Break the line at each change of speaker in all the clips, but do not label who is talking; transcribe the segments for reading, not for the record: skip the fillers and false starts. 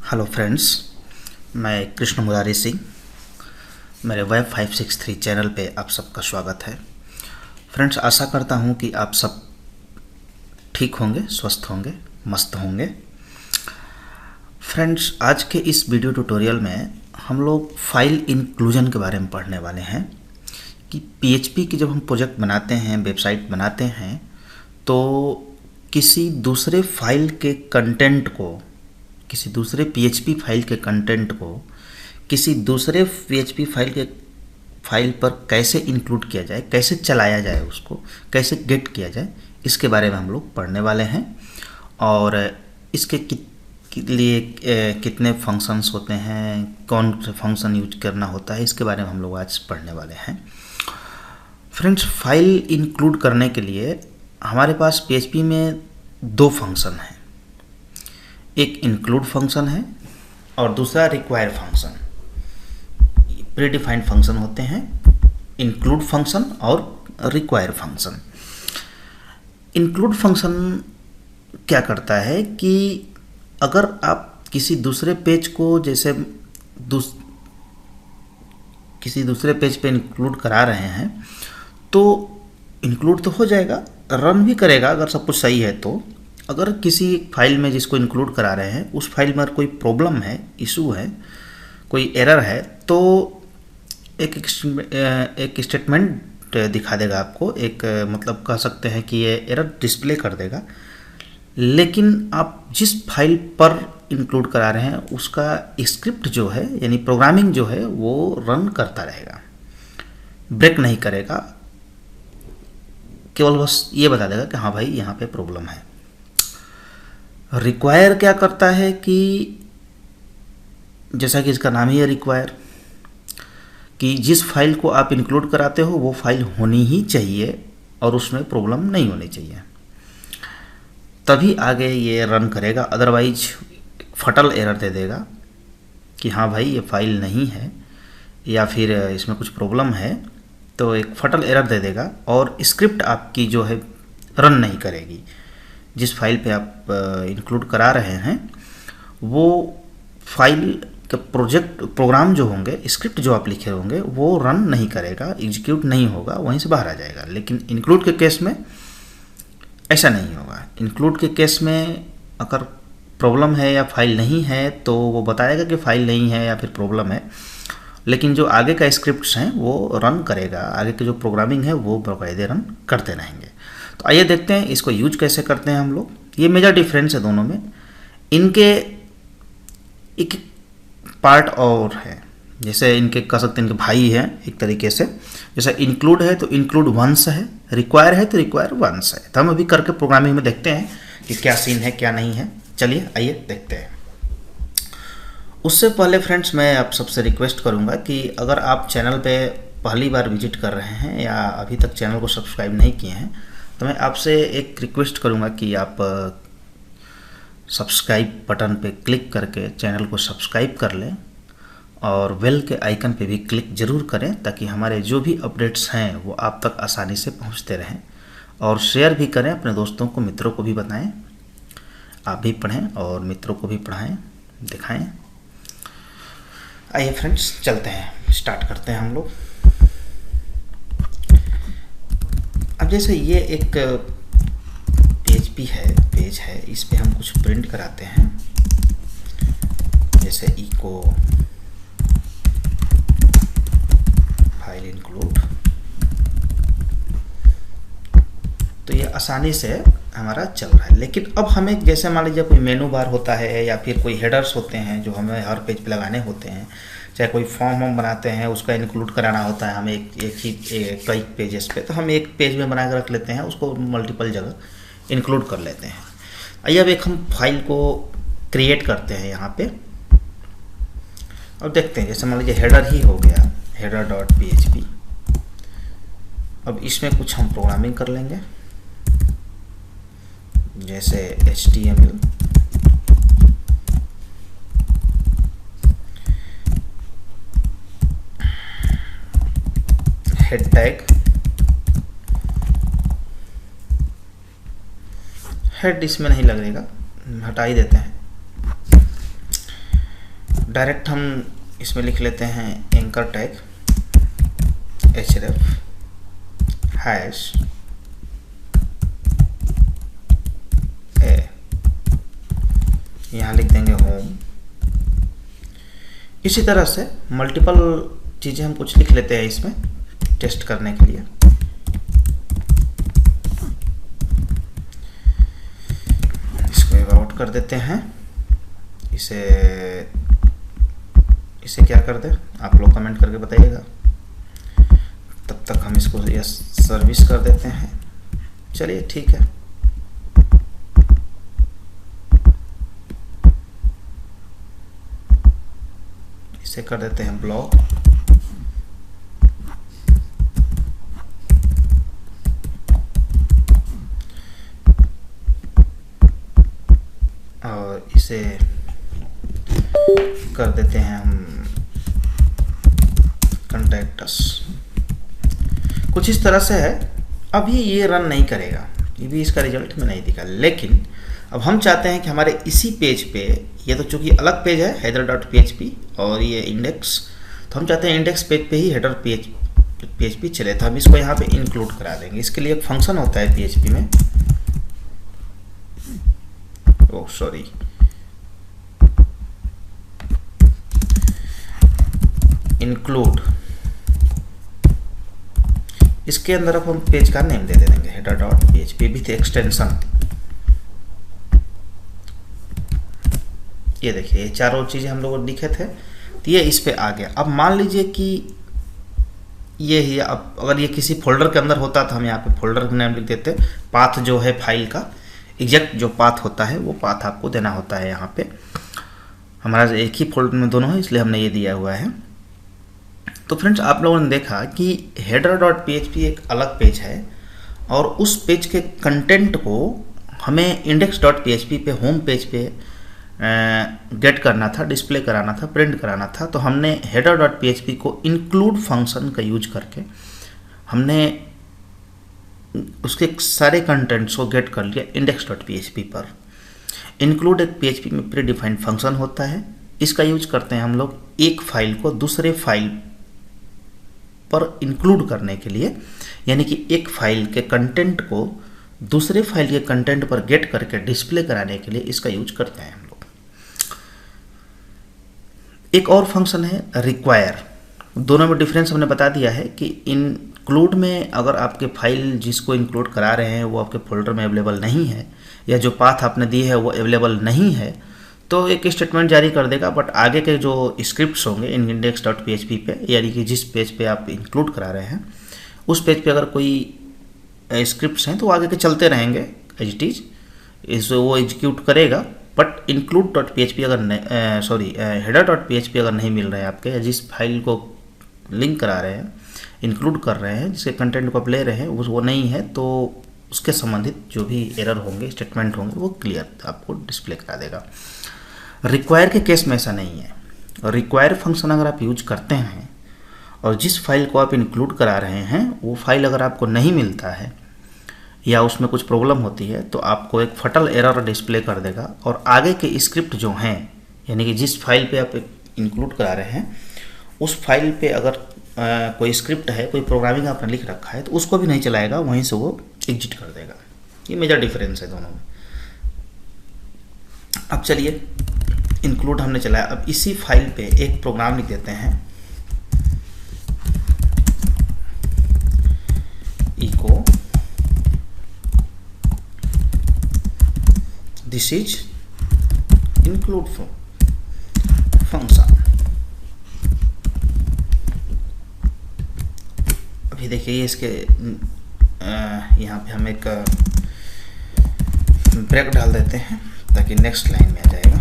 Hello friends, मैं कृष्ण मुरारी सिंह। मेरे web 563 channel पे आप सबका स्वागत है। फ्रेंड्स, आशा करता हूँ कि आप सब ठीक होंगे, स्वस्थ होंगे, मस्त होंगे। फ्रेंड्स, आज के इस वीडियो ट्यूटोरियल में हम लोग फाइल इंक्लूजन के बारे में पढ़ने वाले हैं कि पीएचपी की जब हम प्रोजेक्ट बनाते हैं, वेबसाइट बनाते हैं, तो किसी दूसरे फाइल के कंटेंट को, किसी दूसरे पीएचपी फाइल के कंटेंट को किसी दूसरे पीएचपी फाइल पर कैसे इंक्लूड किया जाए, कैसे चलाया जाए, उसको कैसे गेट किया जाए, इसके बारे में हम लोग पढ़ने वाले हैं। और इसके लिए कितने फंक्शंस होते हैं, कौन से फंक्शन यूज करना होता है, इसके बारे में हम लोग आज पढ़ने वाले हैं। फ्रेंड्स, फाइल इंक्लूड करने के लिए हमारे पास पीएचपी में दो फंक्शन हैं। एक इंक्लूड फंक्शन है और दूसरा रिक्वायर फंक्शन। प्रीडिफाइंड फंक्शन होते हैं इंक्लूड फंक्शन और रिक्वायर फंक्शन। इंक्लूड फंक्शन क्या करता है कि अगर आप किसी दूसरे पेज को, जैसे किसी दूसरे पेज पे इंक्लूड करा रहे हैं, तो इंक्लूड तो हो जाएगा, रन भी करेगा अगर सब कुछ सही है। तो अगर किसी फाइल में जिसको इंक्लूड करा रहे हैं उस फाइल में कोई प्रॉब्लम है, इशू है, कोई एरर है, तो एक स्टेटमेंट दिखा देगा आपको, एक मतलब कह सकते हैं कि ये एरर डिस्प्ले कर देगा। लेकिन आप जिस फाइल पर इंक्लूड करा रहे हैं उसका स्क्रिप्ट जो है, यानी प्रोग्रामिंग जो है, वो रन करता रहेगा, ब्रेक नहीं करेगा, केवल बस ये बता देगा कि हाँ भाई यहाँ पे प्रॉब्लम है। रिक्वायर क्या करता है कि जैसा कि इसका नाम ही है रिक्वायर, कि जिस फाइल को आप इंक्लूड कराते हो वो फाइल होनी ही चाहिए और उसमें प्रॉब्लम नहीं होनी चाहिए, तभी आगे ये रन करेगा। अदरवाइज फटल एरर दे देगा कि हाँ भाई ये फाइल नहीं है या फिर इसमें कुछ प्रॉब्लम है, तो एक फटल एरर दे देगा और स्क्रिप्ट आपकी जो है रन नहीं करेगी। जिस फाइल पे आप इंक्लूड करा रहे हैं वो फाइल के प्रोग्राम जो होंगे, स्क्रिप्ट जो आप लिखे होंगे, वो रन नहीं करेगा, एग्जीक्यूट नहीं होगा, वहीं से बाहर आ जाएगा। लेकिन इंक्लूड के केस में ऐसा नहीं होगा। इंक्लूड के केस में अगर प्रॉब्लम है या फाइल नहीं है तो वो बताएगा कि फाइल नहीं है या फिर प्रॉब्लम है, लेकिन जो आगे का स्क्रिप्ट्स हैं वो रन करेगा, आगे के जो प्रोग्रामिंग है वो बाकायदे रन करते रहेंगे। तो आइए देखते हैं इसको यूज कैसे करते हैं हम लोग। ये मेजर डिफरेंस है दोनों में। इनके एक पार्ट और है, जैसे इनके कह सकते हैं इनके भाई हैं एक तरीके से। जैसे इंक्लूड है तो इंक्लूड वंस है, रिक्वायर है तो रिक्वायर वंस है। तो हम अभी करके प्रोग्रामिंग में देखते हैं कि क्या सीन है क्या नहीं है। चलिए आइए देखते हैं। उससे पहले फ्रेंड्स, मैं आप सबसे रिक्वेस्ट करूंगा कि अगर आप चैनल पे पहली बार विजिट कर रहे हैं या अभी तक चैनल को सब्सक्राइब नहीं किए हैं, तो मैं आपसे एक रिक्वेस्ट करूंगा कि आप सब्सक्राइब बटन पे क्लिक करके चैनल को सब्सक्राइब कर लें और बेल के आइकन पे भी क्लिक ज़रूर करें, ताकि हमारे जो भी अपडेट्स हैं वो आप तक आसानी से पहुंचते रहें। और शेयर भी करें, अपने दोस्तों को, मित्रों को भी बताएं, आप भी पढ़ें और मित्रों को भी पढ़ाएं, दिखाएं। आइए फ्रेंड्स, चलते हैं, स्टार्ट करते हैं हम लोग। अब जैसे ये एक पेज है, इस पे हम कुछ प्रिंट कराते हैं, जैसे इको फाइल इंक्लूड। तो ये आसानी से हमारा चल रहा है। लेकिन अब हमें, जैसे मान लीजिए कोई मेनू बार होता है या फिर कोई हेडर्स होते हैं जो हमें हर पेज पे लगाने होते हैं, चाहे कोई फॉर्म हम बनाते हैं उसका इंक्लूड कराना होता है हमें कई पेजेस पे, तो हम एक पेज में बना कर रख लेते हैं, उसको मल्टीपल जगह इंक्लूड कर लेते हैं। आइए अब एक हम फाइल को क्रिएट करते हैं यहाँ पे और देखते हैं। जैसे मान लीजिए हेडर ही हो गया, header.php। अब इसमें कुछ हम प्रोग्रामिंग कर लेंगे, जैसे HTML, हेड टैग, हेड इसमें नहीं लगेगा, हटा ही देते हैं। डायरेक्ट हम इसमें लिख लेते हैं एंकर टैग href हैश ए, यहाँ लिख देंगे होम। इसी तरह से मल्टीपल चीज़ें हम कुछ लिख लेते हैं इसमें टेस्ट करने के लिए। इसको एबाउट कर देते हैं, इसे क्या कर दे आप लोग कमेंट करके बताइएगा। तब तक हम इसको यस सर्विस कर देते हैं। चलिए ठीक है, इसे कर देते हैं ब्लॉक। और इसे कर देते हैं हम कॉन्टैक्ट अस। कुछ इस तरह से है। अभी ये रन नहीं करेगा, ये भी इसका रिजल्ट में नहीं दिखा, लेकिन अब हम चाहते हैं कि हमारे इसी पेज पे, ये तो चूंकि अलग पेज है header.php और ये इंडेक्स, तो हम चाहते हैं इंडेक्स पेज पे ही हेडर पेज पे चले, तो हम इसको यहाँ पे इंक्लूड करा देंगे। इसके लिए एक फंक्शन होता है PHP में, ओह सॉरी, इंक्लूड। इसके अंदर अब हम पेज का नेम दे देंगे header.php विथ एक्सटेंशन। ये देखिए, ये चारों चीजें हम लोग लिखे थे, तो ये इस पे आ गया। अब मान लीजिए कि ये ही, अब अगर ये किसी फोल्डर के अंदर होता तो हम यहाँ पे फोल्डर का नाम लिख देते। पाथ जो है फाइल का एग्जैक्ट जो पाथ होता है वो पाथ आपको देना होता है। यहाँ पे हमारा एक ही फोल्डर में दोनों है, इसलिए हमने ये दिया हुआ है। तो फ्रेंड्स, आप लोगों ने देखा कि header.php एक अलग पेज है और उस पेज के कंटेंट को हमें index.php पे होम पेज पे गेट करना था, डिस्प्ले कराना था, प्रिंट कराना था। तो हमने header.php को इंक्लूड फंक्शन का यूज करके हमने उसके सारे कंटेंट्स को गेट कर लिया index.php पर। इंक्लूड एक PHP में प्री डिफाइंड फंक्शन होता है, इसका यूज करते हैं हम लोग एक फाइल को दूसरे फाइल पर इंक्लूड करने के लिए, यानी कि एक फाइल के कंटेंट को दूसरे फाइल के कंटेंट पर गेट करके डिस्प्ले कराने के लिए इसका यूज करते हैं हम लोग। एक और फंक्शन है रिक्वायर। दोनों में डिफरेंस हमने बता दिया है कि इंक्लूड में अगर आपके फाइल जिसको इंक्लूड करा रहे हैं वो आपके फोल्डर में अवेलेबल नहीं है, या जो पाथ आपने दी है वो अवेलेबल नहीं है, तो एक स्टेटमेंट जारी कर देगा। बट आगे के जो स्क्रिप्ट्स होंगे index.php पे, यानी कि जिस पेज पे आप इंक्लूड करा रहे हैं उस पेज पे अगर कोई स्क्रिप्ट्स हैं तो आगे के चलते रहेंगे एज इट इज, वो एग्जीक्यूट करेगा। बट include.php अगर header.php अगर नहीं मिल रहा है आपके, या जिस फाइल को लिंक करा रहे हैं, इंक्लूड कर रहे हैं, जिसके कंटेंट को आप ले रहे हैं वो नहीं है, तो उसके संबंधित जो भी एरर होंगे, स्टेटमेंट होंगे, वो क्लियर आपको डिस्प्ले करा देगा। रिक्वायर के केस में ऐसा नहीं है। रिक्वायर फंक्शन अगर आप यूज करते हैं और जिस फाइल को आप इंक्लूड करा रहे हैं वो फाइल अगर आपको नहीं मिलता है या उसमें कुछ प्रॉब्लम होती है, तो आपको एक फटल एरर डिस्प्ले कर देगा। और आगे के स्क्रिप्ट जो हैं, यानी कि जिस फाइल पे आप इंक्लूड करा रहे हैं उस फाइल पे अगर कोई स्क्रिप्ट है, कोई प्रोग्रामिंग आपने लिख रखा है, तो उसको भी नहीं चलाएगा, वहीं से वो एग्जिट कर देगा। ये मेजर डिफरेंस है दोनों में। अब चलिए, इंक्लूड हमने चलाया, अब इसी फाइल पे एक प्रोग्राम लिख देते हैं, echo this is include function. अभी देखिए इसके यहाँ पे हम एक ब्रेक डाल देते हैं ताकि नेक्स्ट लाइन में आ जाएगा।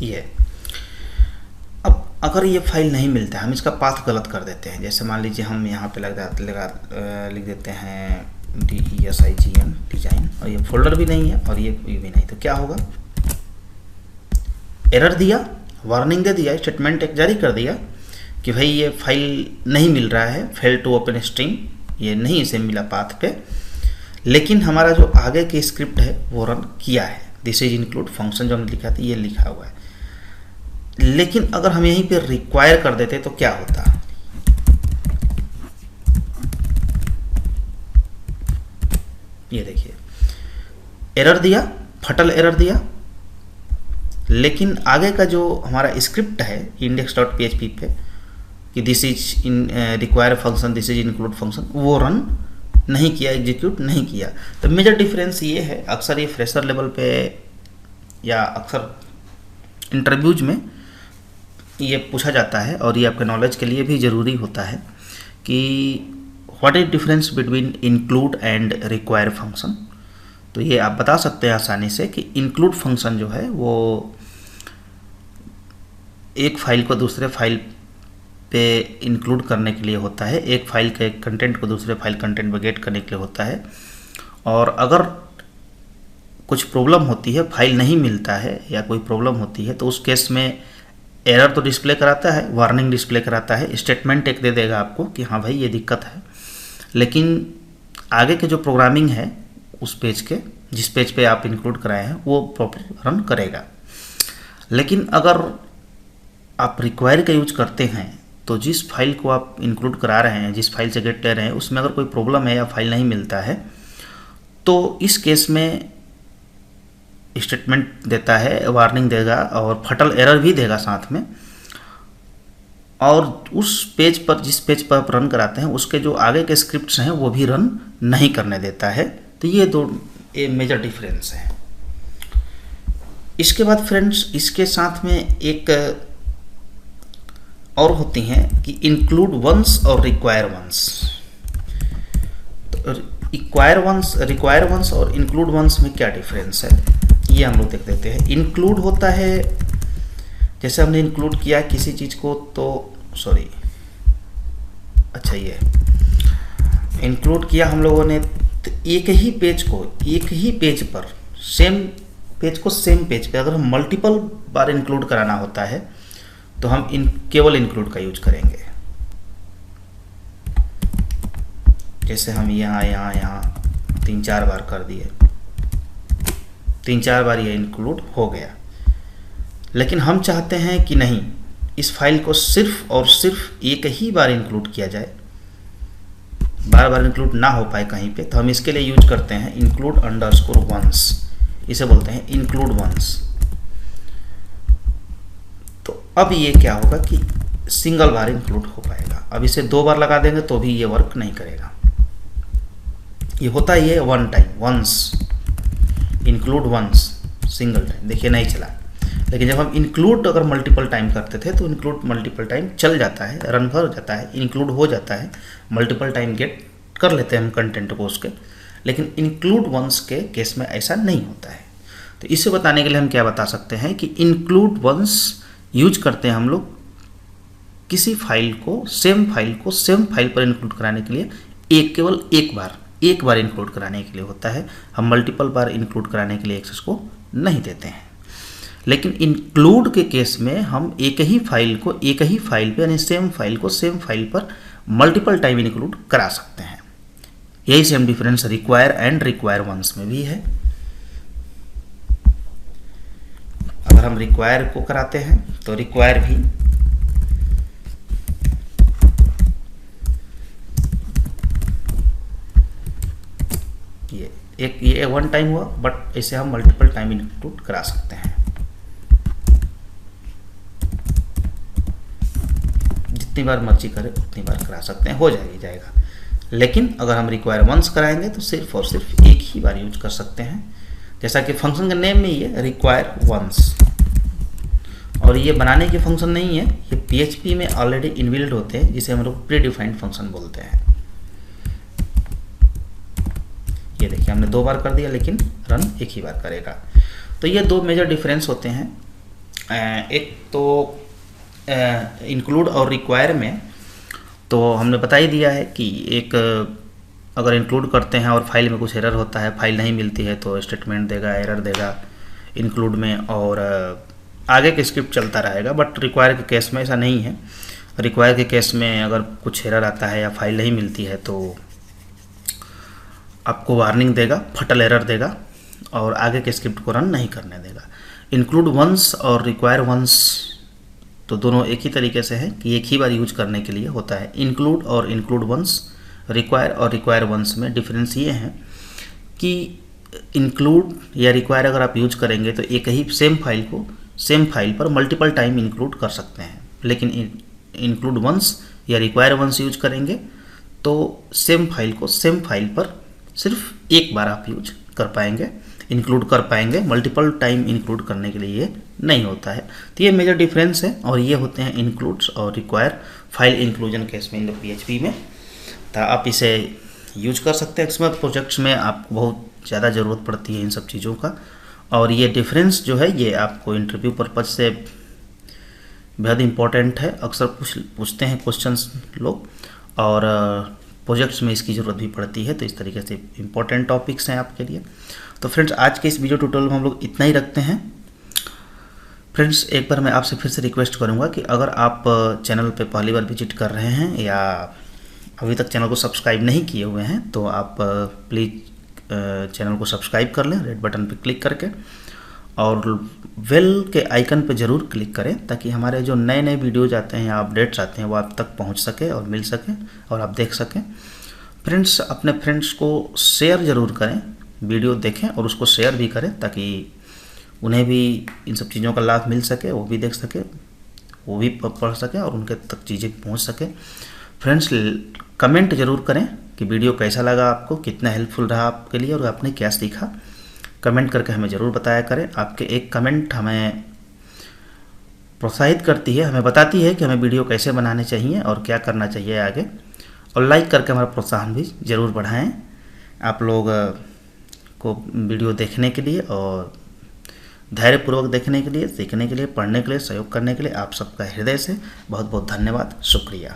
ये अब अगर ये फाइल नहीं मिलता है, हम इसका पाथ गलत कर देते हैं। जैसे मान लीजिए हम यहाँ पे लिख देते हैं DESIGN डिजाइन, और ये फोल्डर भी नहीं है और ये भी नहीं, तो क्या होगा? एरर दिया, वार्निंग दे दिया, स्टेटमेंट एक जारी कर दिया कि भाई ये फाइल नहीं मिल रहा है, फेल टू ओपन स्ट्रिंग, ये नहीं इसे मिला पाथ पे। लेकिन हमारा जो आगे की स्क्रिप्ट है वो रन किया है, दिस इज इंक्लूड फंक्शन जो हमने लिखा था ये लिखा हुआ है। लेकिन अगर हम यहीं पे रिक्वायर कर देते तो क्या होता, ये देखिए एरर दिया, फटल एरर दिया, लेकिन आगे का जो हमारा स्क्रिप्ट है index.php पे कि this is in require function, this is include function, वो रन नहीं किया, एग्जीक्यूट नहीं किया। तो मेजर डिफरेंस ये है, अक्सर ये फ्रेशर लेवल पे या अक्सर इंटरव्यूज में ये पूछा जाता है और ये आपके नॉलेज के लिए भी ज़रूरी होता है कि what is difference between include and require function. तो ये आप बता सकते हैं आसानी से कि इंक्लूड फंक्शन जो है वो एक फाइल को दूसरे फाइल पे इंक्लूड करने के लिए होता है, एक फाइल के कंटेंट को दूसरे फाइल कंटेंट में गेट करने के लिए होता है। और अगर कुछ प्रॉब्लम होती है, फाइल नहीं मिलता है या कोई प्रॉब्लम होती है, तो उस केस में एरर तो डिस्प्ले कराता है, वार्निंग डिस्प्ले कराता है, स्टेटमेंट एक दे देगा आपको कि हाँ भाई ये दिक्कत है, लेकिन आगे के जो प्रोग्रामिंग है उस पेज के, जिस पेज पे आप इंक्लूड कराए हैं वो प्रॉपर रन करेगा। लेकिन अगर आप रिक्वायर का यूज करते हैं तो जिस फाइल को आप इंक्लूड करा रहे हैं, जिस फाइल से गेट ले रहे हैं, उसमें अगर कोई प्रॉब्लम है या फाइल नहीं मिलता है तो इस केस में स्टेटमेंट देता है, वार्निंग देगा और फटल एरर भी देगा साथ में। और उस पेज पर, जिस पेज पर आप रन कराते हैं, उसके जो आगे के स्क्रिप्ट्स हैं वो भी रन नहीं करने देता है। तो ये दो मेजर डिफरेंस है। इसके बाद फ्रेंड्स इसके साथ में एक और होती हैं कि इंक्लूड वंस और रिक्वायर वंस। तो रिक्वायर वंस और इंक्लूड वंस में क्या डिफरेंस है ये हम लोग देख लेते हैं। इंक्लूड होता है, जैसे हमने इंक्लूड किया किसी चीज़ को, तो सॉरी, अच्छा ये इंक्लूड किया हम लोगों ने, तो एक ही पेज को एक ही पेज पर, सेम पेज को सेम पेज पे अगर हम मल्टीपल बार इंक्लूड कराना होता है तो हम केवल इंक्लूड का यूज करेंगे। जैसे हम यहाँ 3-4 बार कर दिए, 3-4 बार ये इंक्लूड हो गया। लेकिन हम चाहते हैं कि नहीं, इस फाइल को सिर्फ और सिर्फ एक ही बार इंक्लूड किया जाए, बार बार इंक्लूड ना हो पाए कहीं पे, तो हम इसके लिए यूज करते हैं इंक्लूड अंडरस्कोर वंस, इसे बोलते हैं इंक्लूड वंस। तो अब ये क्या होगा कि सिंगल बार इंक्लूड हो पाएगा। अब इसे 2 बार लगा देंगे तो भी ये वर्क नहीं करेगा। ये होता ही है one time, once, include once, single time, देखिए नहीं चला। लेकिन जब हम इंक्लूड अगर मल्टीपल टाइम करते थे तो इंक्लूड मल्टीपल टाइम चल जाता है, रन हो जाता है, इंक्लूड हो जाता है, मल्टीपल टाइम गेट कर लेते हैं हम कंटेंट को उसके। लेकिन इंक्लूड वंस के केस में ऐसा नहीं होता है। तो इसे बताने के लिए हम क्या बता सकते हैं कि इंक्लूड वंस यूज करते हैं हम लोग किसी फाइल को, सेम फाइल पर इंक्लूड कराने के लिए, केवल एक बार इंक्लूड कराने के लिए होता है। हम मल्टीपल बार इंक्लूड कराने के लिए एक्सेस को नहीं देते हैं। लेकिन इंक्लूड के केस में हम एक ही फाइल पे यानी सेम फाइल पर मल्टीपल टाइम इंक्लूड करा सकते हैं। यही same difference require and require once में भी है। अगर हम रिक्वायर को कराते हैं तो रिक्वायर भी ये वन टाइम हुआ, बट इसे हम मल्टीपल टाइम इंक्लूड करा सकते हैं। जितनी बार मर्जी करें उतनी बार करा सकते हैं, हो जाएगा। लेकिन अगर हम रिक्वायर वंस कराएंगे तो सिर्फ और सिर्फ एक ही बार यूज कर सकते हैं। जैसा कि फंक्शन का नेम में ही है रिक्वायर वंस, और ये बनाने के फंक्शन नहीं है, ये PHP में ऑलरेडी इनबिल्ड होते हैं, जिसे हम लोग प्री डिफाइंड फंक्शन बोलते हैं। ये देखिए हमने 2 बार कर दिया लेकिन रन एक ही बार करेगा। तो ये 2 मेजर डिफरेंस होते हैं। एक तो इंक्लूड और रिक्वायर में तो हमने बता ही दिया है कि एक अगर इंक्लूड करते हैं और फाइल में कुछ एरर होता है, फाइल नहीं मिलती है तो स्टेटमेंट देगा, एरर देगा इंक्लूड में, और आगे के स्क्रिप्ट चलता रहेगा। बट रिक्वायर के केस में ऐसा नहीं है। रिक्वायर के केस में अगर कुछ एरर आता है या फाइल नहीं मिलती है तो आपको वार्निंग देगा, फटल एरर देगा, और आगे के स्क्रिप्ट को रन नहीं करने देगा। इंक्लूड वंस और रिक्वायर वंस तो दोनों एक ही तरीके से है कि एक ही बार यूज करने के लिए होता है। इंक्लूड और इंक्लूड वंस, रिक्वायर और रिक्वायर वंस में डिफरेंस ये है कि इंक्लूड या रिक्वायर अगर आप यूज करेंगे तो एक ही सेम फाइल को सेम फाइल पर मल्टीपल टाइम इंक्लूड कर सकते हैं, लेकिन इंक्लूड वंस या रिक्वायर वंस यूज करेंगे तो सेम फाइल को सेम फाइल पर सिर्फ एक बार आप यूज कर पाएंगे, इंक्लूड कर पाएंगे। मल्टीपल टाइम इंक्लूड करने के लिए ये नहीं होता है। तो ये मेजर डिफरेंस है और ये होते हैं इंक्लूड्स और रिक्वायर फाइल इंक्लूजन केस में इन PHP में। तो आप इसे यूज कर सकते हैं। एक्सएमएल प्रोजेक्ट्स में आपको बहुत ज़्यादा ज़रूरत पड़ती है इन सब चीज़ों का, और ये डिफरेंस जो है ये आपको इंटरव्यू पर्पज से बेहद इम्पोर्टेंट है। अक्सर पूछते हैं क्वेश्चंस लोग, और प्रोजेक्ट्स में इसकी ज़रूरत भी पड़ती है। तो इस तरीके से इम्पोर्टेंट टॉपिक्स हैं आपके लिए। तो फ्रेंड्स, आज के इस वीडियो ट्यूटोरियल में हम लोग इतना ही रखते हैं। फ्रेंड्स, एक बार मैं आपसे फिर से रिक्वेस्ट करूंगा कि अगर आप चैनल पे पहली बार विजिट कर रहे हैं या अभी तक चैनल को सब्सक्राइब नहीं किए हुए हैं तो आप प्लीज़ चैनल को सब्सक्राइब कर लें रेड बटन पे क्लिक करके, और बेल के आइकन पे ज़रूर क्लिक करें ताकि हमारे जो नए नए वीडियोज आते हैं या अपडेट्स आते हैं वो आप तक पहुंच सके और मिल सके और आप देख सकें। फ्रेंड्स, अपने फ्रेंड्स को शेयर ज़रूर करें, वीडियो देखें और उसको शेयर भी करें ताकि उन्हें भी इन सब चीज़ों का लाभ मिल सके, वो भी देख सके, वो भी पढ़ सके और उनके तक चीज़ें पहुंच सके। फ्रेंड्स, कमेंट ज़रूर करें कि वीडियो कैसा लगा आपको, कितना हेल्पफुल रहा आपके लिए और आपने क्या सीखा। कमेंट करके हमें ज़रूर बताया करें। आपके एक कमेंट हमें प्रोत्साहित करती है, हमें बताती है कि हमें वीडियो कैसे बनाने चाहिए और क्या करना चाहिए आगे, और लाइक करके हमारा प्रोत्साहन भी ज़रूर बढ़ाएं। आप लोग को वीडियो देखने के लिए और धैर्यपूर्वक देखने के लिए, सीखने के लिए, पढ़ने के लिए, सहयोग करने के लिए आप सबका हृदय से बहुत बहुत धन्यवाद, शुक्रिया।